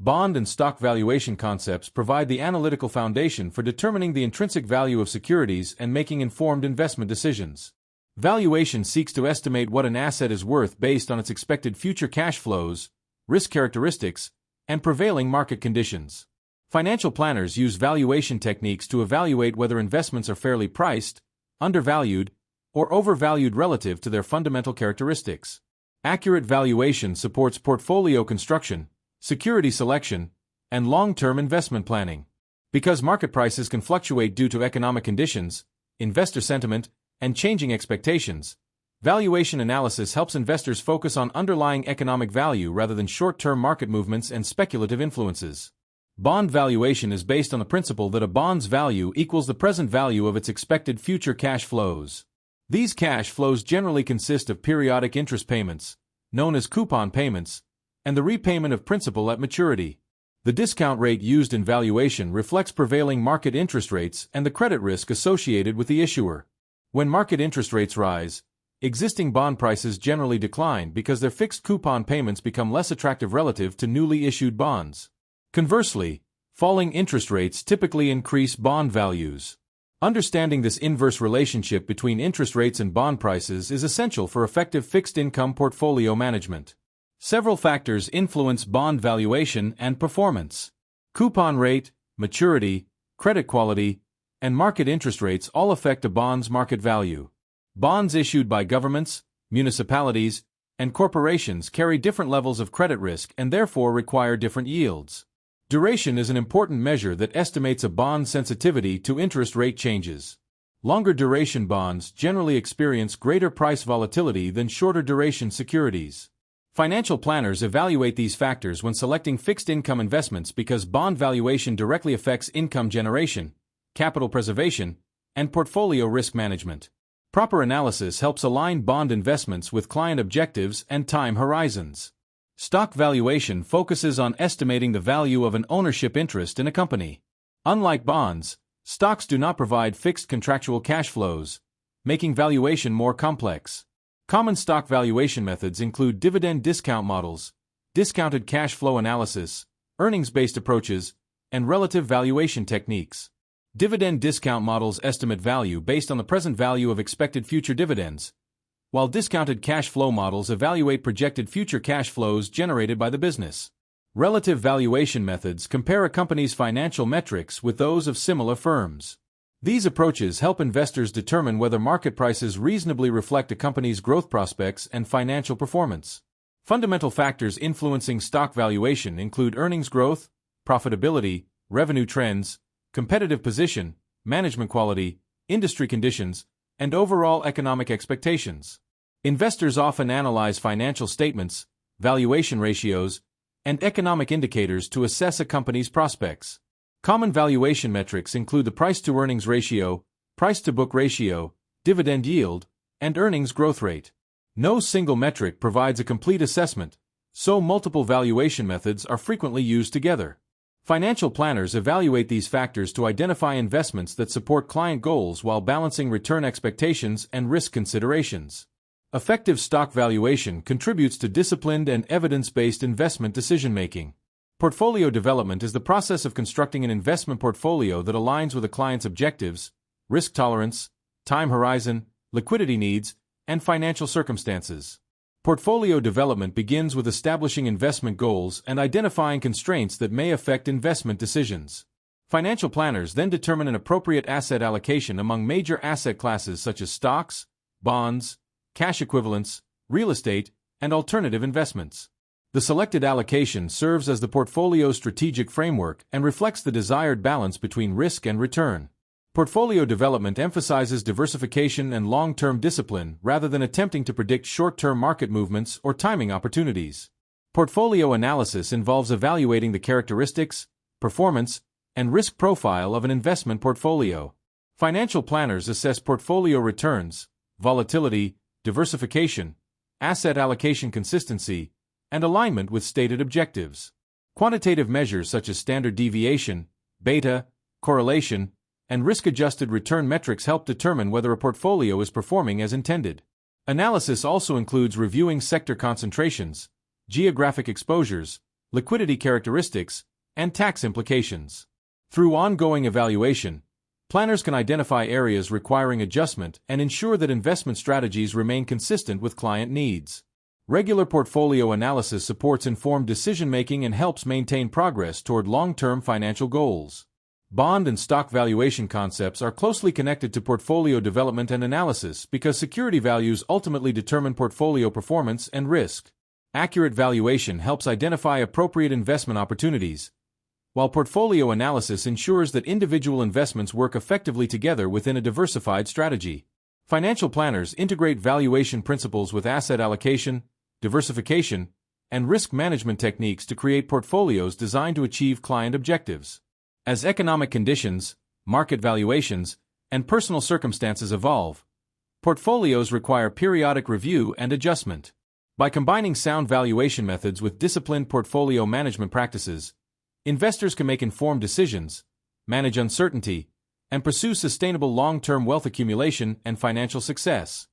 Bond and stock valuation concepts provide the analytical foundation for determining the intrinsic value of securities and making informed investment decisions. Valuation seeks to estimate what an asset is worth based on its expected future cash flows, risk characteristics, and prevailing market conditions. Financial planners use valuation techniques to evaluate whether investments are fairly priced, undervalued, or overvalued relative to their fundamental characteristics. Accurate valuation supports portfolio construction, security selection, and long-term investment planning. Because market prices can fluctuate due to economic conditions, investor sentiment, and changing expectations, valuation analysis helps investors focus on underlying economic value rather than short-term market movements and speculative influences. Bond valuation is based on the principle that a bond's value equals the present value of its expected future cash flows. These cash flows generally consist of periodic interest payments, known as coupon payments, and the repayment of principal at maturity. The discount rate used in valuation reflects prevailing market interest rates and the credit risk associated with the issuer. When market interest rates rise, existing bond prices generally decline because their fixed coupon payments become less attractive relative to newly issued bonds. Conversely, falling interest rates typically increase bond values. Understanding this inverse relationship between interest rates and bond prices is essential for effective fixed-income portfolio management. Several factors influence bond valuation and performance. Coupon rate, maturity, credit quality, and market interest rates all affect a bond's market value. Bonds issued by governments, municipalities, and corporations carry different levels of credit risk and therefore require different yields. Duration is an important measure that estimates a bond's sensitivity to interest rate changes. Longer duration bonds generally experience greater price volatility than shorter duration securities. Financial planners evaluate these factors when selecting fixed-income investments because bond valuation directly affects income generation, capital preservation, and portfolio risk management. Proper analysis helps align bond investments with client objectives and time horizons. Stock valuation focuses on estimating the value of an ownership interest in a company. Unlike bonds, stocks do not provide fixed contractual cash flows, making valuation more complex. Common stock valuation methods include dividend discount models, discounted cash flow analysis, earnings-based approaches, and relative valuation techniques. Dividend discount models estimate value based on the present value of expected future dividends, while discounted cash flow models evaluate projected future cash flows generated by the business. Relative valuation methods compare a company's financial metrics with those of similar firms. These approaches help investors determine whether market prices reasonably reflect a company's growth prospects and financial performance. Fundamental factors influencing stock valuation include earnings growth, profitability, revenue trends, competitive position, management quality, industry conditions, and overall economic expectations. Investors often analyze financial statements, valuation ratios, and economic indicators to assess a company's prospects. Common valuation metrics include the price-to-earnings ratio, price-to-book ratio, dividend yield, and earnings growth rate. No single metric provides a complete assessment, so multiple valuation methods are frequently used together. Financial planners evaluate these factors to identify investments that support client goals while balancing return expectations and risk considerations. Effective stock valuation contributes to disciplined and evidence-based investment decision-making. Portfolio development is the process of constructing an investment portfolio that aligns with a client's objectives, risk tolerance, time horizon, liquidity needs, and financial circumstances. Portfolio development begins with establishing investment goals and identifying constraints that may affect investment decisions. Financial planners then determine an appropriate asset allocation among major asset classes such as stocks, bonds, cash equivalents, real estate, and alternative investments. The selected allocation serves as the portfolio's strategic framework and reflects the desired balance between risk and return. Portfolio development emphasizes diversification and long-term discipline rather than attempting to predict short-term market movements or timing opportunities. Portfolio analysis involves evaluating the characteristics, performance, and risk profile of an investment portfolio. Financial planners assess portfolio returns, volatility, diversification, asset allocation consistency, and alignment with stated objectives. Quantitative measures such as standard deviation, beta, correlation, and risk-adjusted return metrics help determine whether a portfolio is performing as intended. Analysis also includes reviewing sector concentrations, geographic exposures, liquidity characteristics, and tax implications. Through ongoing evaluation, planners can identify areas requiring adjustment and ensure that investment strategies remain consistent with client needs. Regular portfolio analysis supports informed decision-making and helps maintain progress toward long-term financial goals. Bond and stock valuation concepts are closely connected to portfolio development and analysis because security values ultimately determine portfolio performance and risk. Accurate valuation helps identify appropriate investment opportunities, while portfolio analysis ensures that individual investments work effectively together within a diversified strategy. Financial planners integrate valuation principles with asset allocation, diversification, and risk management techniques to create portfolios designed to achieve client objectives. As economic conditions, market valuations, and personal circumstances evolve, portfolios require periodic review and adjustment. By combining sound valuation methods with disciplined portfolio management practices, investors can make informed decisions, manage uncertainty, and pursue sustainable long-term wealth accumulation and financial success.